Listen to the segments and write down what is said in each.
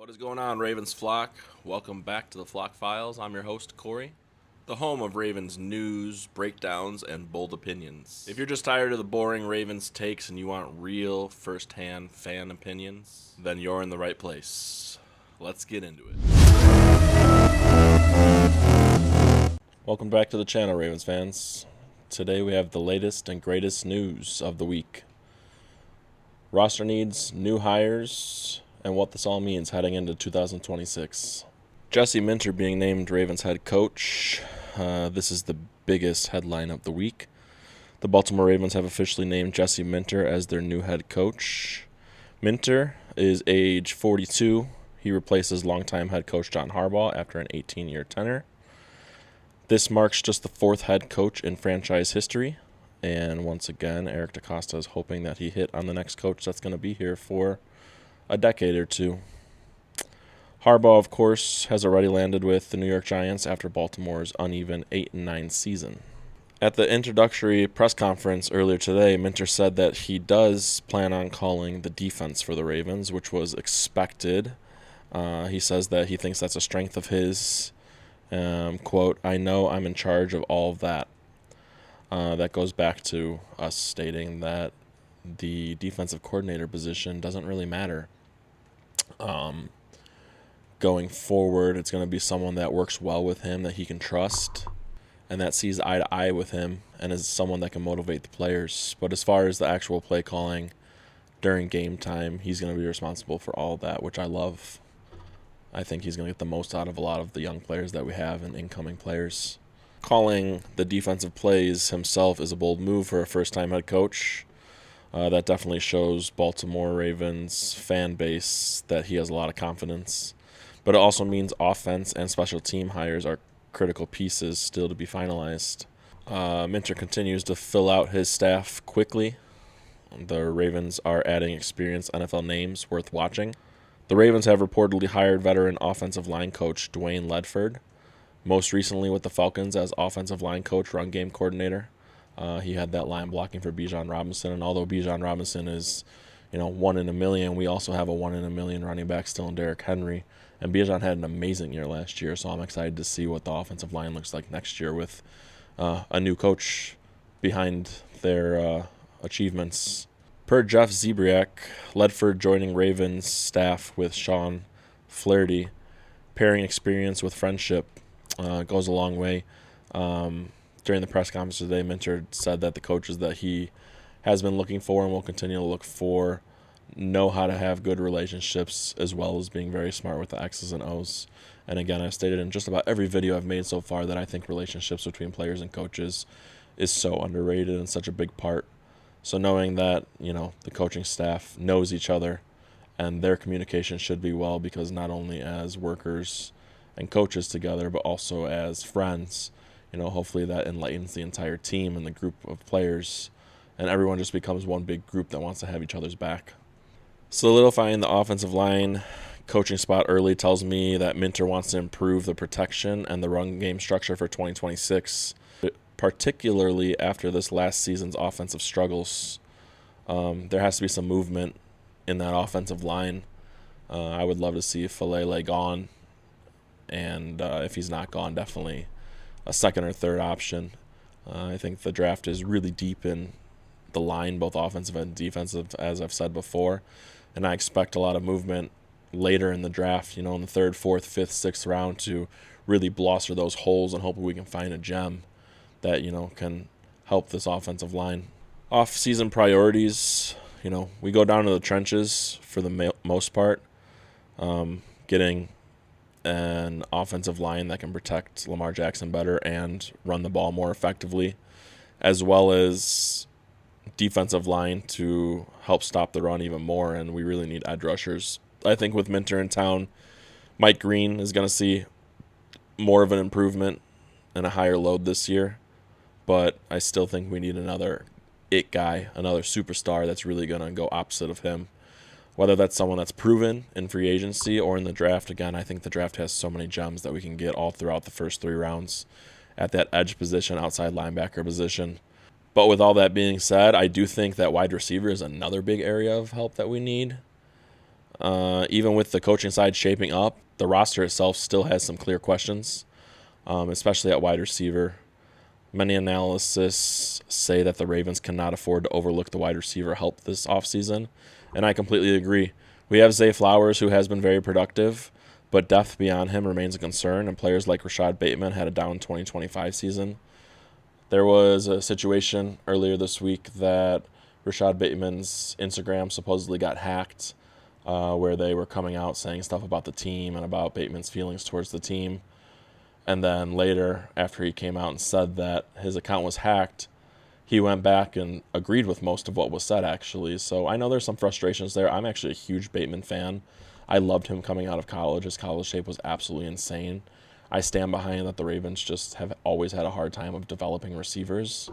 What is going on, Ravens flock? Welcome back to the Flock Files. I'm your host, Corey, the home of Ravens news, breakdowns, and bold opinions. If you're just tired of the boring Ravens takes and you want real, first-hand fan opinions, then you're in the right place. Let's get into it. Welcome back to the channel, Ravens fans. Today we have the latest and greatest news of the week. Roster needs, new hires, and what this all means heading into 2026. Jesse Minter being named Ravens head coach. This is the biggest headline of the week. The Baltimore Ravens have officially named Jesse Minter as their new head coach. Minter is age 42. He replaces longtime head coach John Harbaugh after an 18-year tenure. This marks just the fourth head coach in franchise history. And once again, Eric DaCosta is hoping that he hit on the next coach that's going to be here for a decade or two. Harbaugh, of course, has already landed with the New York Giants after Baltimore's uneven 8-9 season. At the introductory press conference earlier today, Minter said that he does plan on calling the defense for the Ravens, which was expected. He says that he thinks that's a strength of his. Quote, "I know I'm in charge of all of that." That goes back to us stating that the defensive coordinator position doesn't really matter. Going forward, it's going to be someone that works well with him, that he can trust, and that sees eye to eye with him, and is someone that can motivate the players. But as far as the actual play calling during game time, he's going to be responsible for all of that, which I love. I think he's going to get the most out of a lot of the young players that we have and incoming players. Calling the defensive plays himself is a bold move for a first-time head coach. That definitely shows Baltimore Ravens fan base that he has a lot of confidence. But it also means offense and special team hires are critical pieces still to be finalized. Minter continues to fill out his staff quickly. The Ravens are adding experienced NFL names worth watching. The Ravens have reportedly hired veteran offensive line coach Dwayne Ledford, most recently with the Falcons as offensive line coach, run game coordinator. He had that line blocking for Bijan Robinson, and although Bijan Robinson is, 1 in a million, we also have a 1 in a million running back still in Derrick Henry. And Bijan had an amazing year last year, so I'm excited to see what the offensive line looks like next year with a new coach behind their achievements. Per Jeff Zebriak, Ledford joining Ravens staff with Sean Flaherty, pairing experience with friendship goes a long way. During the press conference today, Minter said that the coaches that he has been looking for and will continue to look for know how to have good relationships as well as being very smart with the X's and O's. And again, I've stated in just about every video I've made so far that I think relationships between players and coaches is so underrated and such a big part. So knowing that, the coaching staff knows each other and their communication should be well, because not only as workers and coaches together, but also as friends, hopefully that enlightens the entire team and the group of players, and everyone just becomes one big group that wants to have each other's back. Solidifying the offensive line coaching spot early tells me that Minter wants to improve the protection and the run game structure for 2026, particularly after this last season's offensive struggles. There has to be some movement in that offensive line. I would love to see Falele gone, and if he's not gone, definitely a second or third option. I think the draft is really deep in the line, both offensive and defensive, as I've said before. And I expect a lot of movement later in the draft, in the third, fourth, fifth, sixth round to really bluster those holes, and hopefully we can find a gem that, can help this offensive line. Off-season priorities, we go down to the trenches for the most part. Getting an offensive line that can protect Lamar Jackson better and run the ball more effectively, as well as defensive line to help stop the run even more, and we really need edge rushers. I think with Minter in town, Mike Green is going to see more of an improvement and a higher load this year, but I still think we need another it guy, another superstar that's really going to go opposite of him, whether that's someone that's proven in free agency or in the draft. Again, I think the draft has so many gems that we can get all throughout the first 3 rounds at that edge position, outside linebacker position. But with all that being said, I do think that wide receiver is another big area of help that we need. even with the coaching side shaping up, the roster itself still has some clear questions, especially at wide receiver. Many analysts say that the Ravens cannot afford to overlook the wide receiver help this offseason, and I completely agree. We have Zay Flowers, who has been very productive, but depth beyond him remains a concern, and players like Rashad Bateman had a down 2025 season. There was a situation earlier this week that Rashad Bateman's Instagram supposedly got hacked, where they were coming out saying stuff about the team and about Bateman's feelings towards the team. And then later, after he came out and said that his account was hacked, he went back and agreed with most of what was said, actually. So I know there's some frustrations there. I'm actually a huge Bateman fan. I loved him coming out of college. His college shape was absolutely insane. I stand behind that the Ravens just have always had a hard time of developing receivers.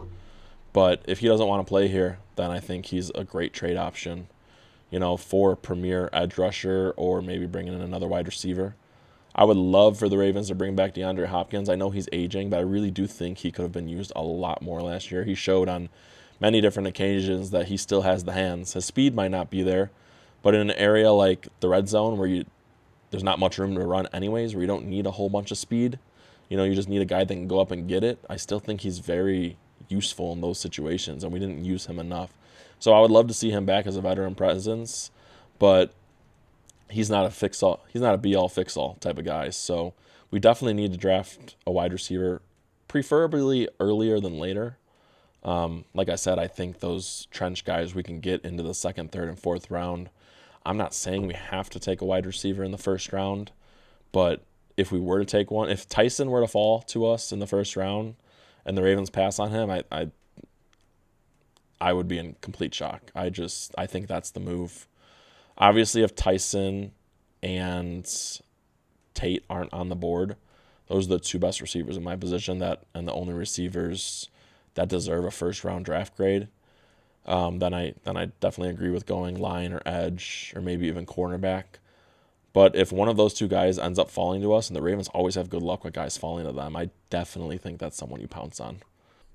But if he doesn't want to play here, then I think he's a great trade option, for a premier edge rusher or maybe bringing in another wide receiver. I would love for the Ravens to bring back DeAndre Hopkins. I know he's aging, but I really do think he could have been used a lot more last year. He showed on many different occasions that he still has the hands. His speed might not be there, but in an area like the red zone where there's not much room to run anyways, where you don't need a whole bunch of speed, you just need a guy that can go up and get it. I still think he's very useful in those situations, and we didn't use him enough. So I would love to see him back as a veteran presence, but he's not a be-all, fix-all type of guy. So we definitely need to draft a wide receiver, preferably earlier than later. Like I said, I think those trench guys we can get into the second, third, and fourth round. I'm not saying we have to take a wide receiver in the first round, but if we were to take one, if Tyson were to fall to us in the first round and the Ravens pass on him, I would be in complete shock. I think that's the move. Obviously, if Tyson and Tate aren't on the board, those are the two best receivers in my position and the only receivers that deserve a first-round draft grade. Then I definitely agree with going line or edge or maybe even cornerback. But if one of those two guys ends up falling to us, and the Ravens always have good luck with guys falling to them, I definitely think that's someone you pounce on.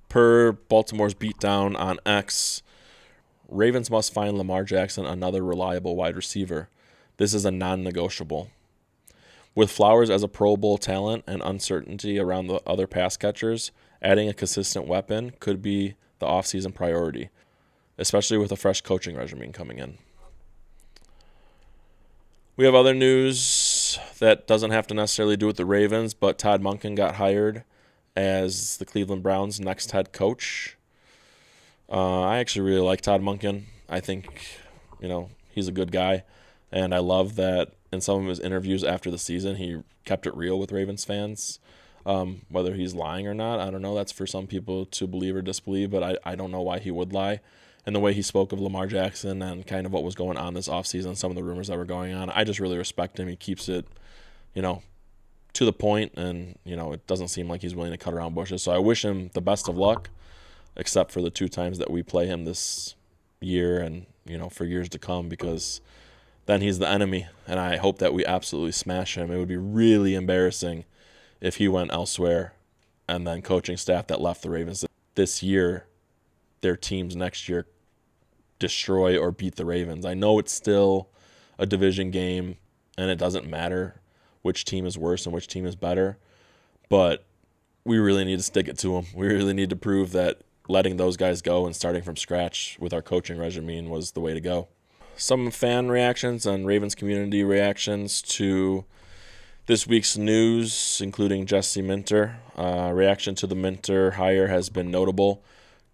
Per Baltimore's beatdown on X, Ravens must find Lamar Jackson another reliable wide receiver. This is a non-negotiable. With Flowers as a Pro Bowl talent and uncertainty around the other pass catchers, adding a consistent weapon could be the offseason priority, especially with a fresh coaching regime coming in. We have other news that doesn't have to necessarily do with the Ravens, but Todd Monken got hired as the Cleveland Browns' next head coach. I actually really like Todd Monken. I think, he's a good guy. And I love that in some of his interviews after the season, he kept it real with Ravens fans. Whether he's lying or not, I don't know. That's for some people to believe or disbelieve, but I don't know why he would lie. And the way he spoke of Lamar Jackson and kind of what was going on this offseason, some of the rumors that were going on, I just really respect him. He keeps it, to the point, and, it doesn't seem like he's willing to cut around bushes. So I wish him the best of luck, except for the two times that we play him this year and, for years to come, because then he's the enemy, and I hope that we absolutely smash him. It would be really embarrassing if he went elsewhere and then coaching staff that left the Ravens this year, their teams next year destroy or beat the Ravens. I know it's still a division game, and it doesn't matter which team is worse and which team is better, but we really need to stick it to them. We really need to prove that letting those guys go and starting from scratch with our coaching regime was the way to go. Some fan reactions and Ravens community reactions to this week's news, including Jesse Minter. Reaction to the Minter hire has been notable.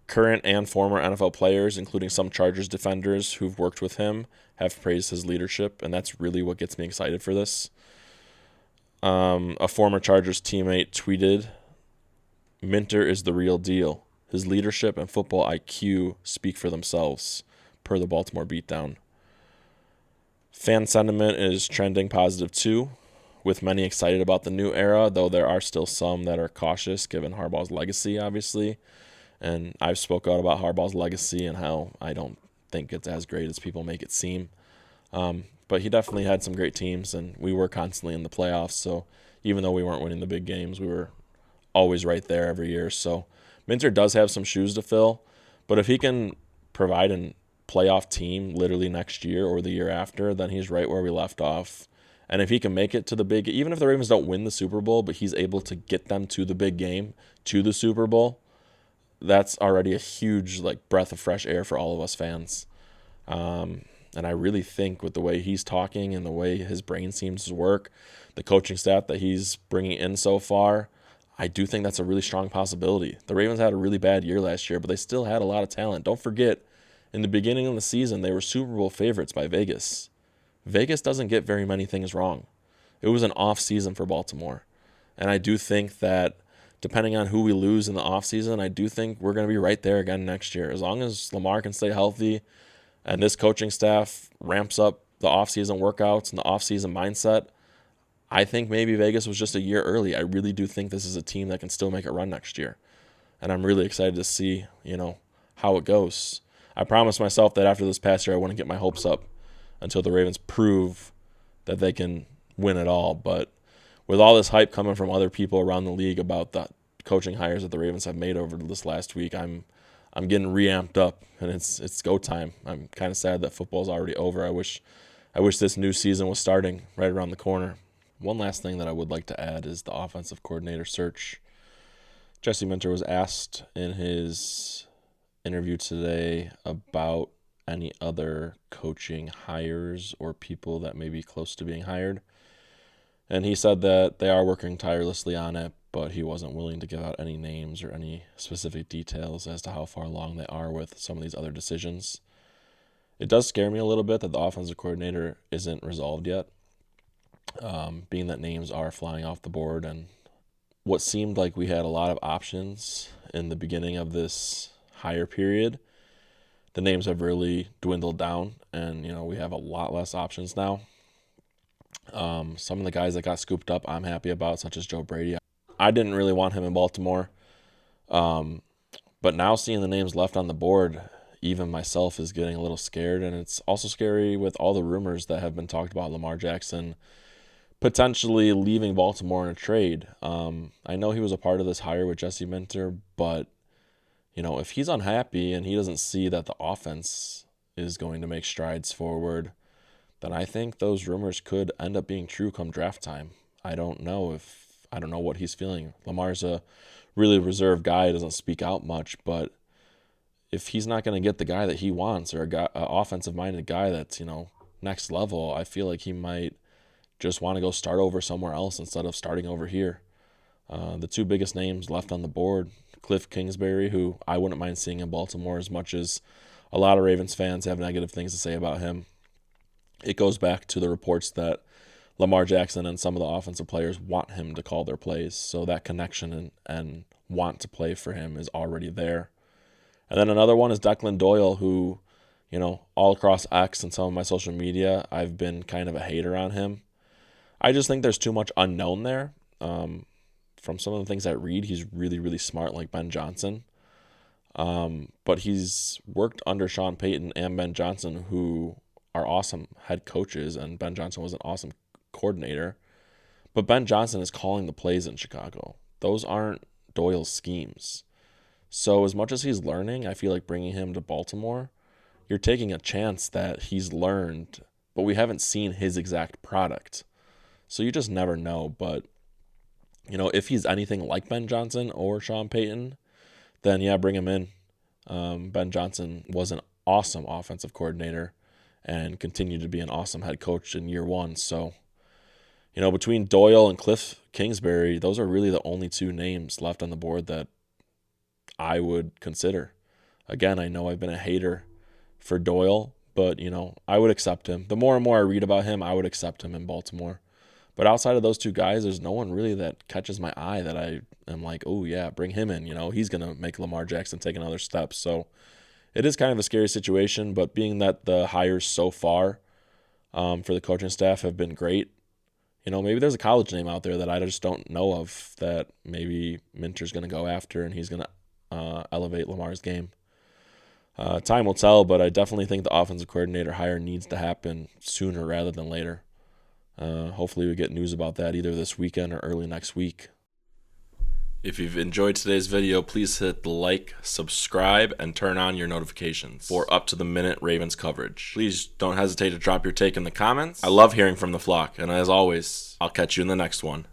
Current and former NFL players, including some Chargers defenders who've worked with him, have praised his leadership, and that's really what gets me excited for this. A former Chargers teammate tweeted, "Minter is the real deal. His leadership and football IQ speak for themselves," per the Baltimore beatdown. Fan sentiment is trending positive too, with many excited about the new era, though there are still some that are cautious given Harbaugh's legacy, obviously. And I've spoke out about Harbaugh's legacy and how I don't think it's as great as people make it seem. But he definitely had some great teams, and we were constantly in the playoffs. So even though we weren't winning the big games, we were always right there every year. So Minter does have some shoes to fill, but if he can provide and playoff team literally next year or the year after, then he's right where we left off. And if he can make it to the big, even if the Ravens don't win the Super Bowl, but he's able to get them to the big game, to the Super Bowl, that's already a huge breath of fresh air for all of us fans. And I really think with the way he's talking and the way his brain seems to work, the coaching staff that he's bringing in so far, I do think that's a really strong possibility. The Ravens had a really bad year last year, but they still had a lot of talent. Don't forget, in the beginning of the season, they were Super Bowl favorites by Vegas. Vegas doesn't get very many things wrong. It was an off season for Baltimore. And I do think that depending on who we lose in the offseason, I do think we're going to be right there again next year. As long as Lamar can stay healthy and this coaching staff ramps up the offseason workouts and the offseason mindset, I think maybe Vegas was just a year early. I really do think this is a team that can still make a run next year. And I'm really excited to see, how it goes. I promised myself that after this past year, I wouldn't get my hopes up until the Ravens prove that they can win it all. But with all this hype coming from other people around the league about the coaching hires that the Ravens have made over this last week, I'm getting reamped up, and it's go time. I'm kind of sad that football's already over. I wish this new season was starting right around the corner. One last thing that I would like to add is the offensive coordinator search. Jesse Minter was asked in his interview today about any other coaching hires or people that may be close to being hired. And he said that they are working tirelessly on it, but he wasn't willing to give out any names or any specific details as to how far along they are with some of these other decisions. It does scare me a little bit that the offensive coordinator isn't resolved yet, being that names are flying off the board. And what seemed like we had a lot of options in the beginning of this hire period, the names have really dwindled down, and we have a lot less options now. Some of the guys that got scooped up I'm happy about, such as Joe Brady. I didn't really want him in Baltimore, but now seeing the names left on the board, even myself is getting a little scared. And it's also scary with all the rumors that have been talked about Lamar Jackson potentially leaving Baltimore in a trade. I know he was a part of this hire with Jesse Minter, but if he's unhappy and he doesn't see that the offense is going to make strides forward, then I think those rumors could end up being true come draft time. I don't know what he's feeling. Lamar's a really reserved guy. He doesn't speak out much, but if he's not going to get the guy that he wants, or a offensive-minded guy that's, next level, I feel like he might just want to go start over somewhere else instead of starting over here. The two biggest names left on the board, Cliff Kingsbury, who I wouldn't mind seeing in Baltimore as much as a lot of Ravens fans have negative things to say about him. It goes back to the reports that Lamar Jackson and some of the offensive players want him to call their plays. So that connection and want to play for him is already there. And then another one is Declan Doyle, who, all across X and some of my social media, I've been kind of a hater on him. I just think there's too much unknown there. From some of the things I read, he's really, really smart, like Ben Johnson. But he's worked under Sean Payton and Ben Johnson, who are awesome head coaches, and Ben Johnson was an awesome coordinator. But Ben Johnson is calling the plays in Chicago. Those aren't Doyle's schemes. So as much as he's learning, I feel like bringing him to Baltimore, you're taking a chance that he's learned, but we haven't seen his exact product. So you just never know. But, if he's anything like Ben Johnson or Sean Payton, then yeah, bring him in. Ben Johnson was an awesome offensive coordinator and continued to be an awesome head coach in year one. So, between Doyle and Cliff Kingsbury, those are really the only two names left on the board that I would consider. Again, I know I've been a hater for Doyle, but, I would accept him. The more and more I read about him, I would accept him in Baltimore. But outside of those two guys, there's no one really that catches my eye that I am like, oh, yeah, bring him in. He's going to make Lamar Jackson take another step. So it is kind of a scary situation, but being that the hires so far for the coaching staff have been great, maybe there's a college name out there that I just don't know of that maybe Minter's going to go after and he's going to elevate Lamar's game. Time will tell, but I definitely think the offensive coordinator hire needs to happen sooner rather than later. Hopefully we get news about that either this weekend or early next week. If you've enjoyed today's video, please hit the like, subscribe, and turn on your notifications for up-to-the-minute Ravens coverage. Please don't hesitate to drop your take in the comments. I love hearing from the flock, and as always, I'll catch you in the next one.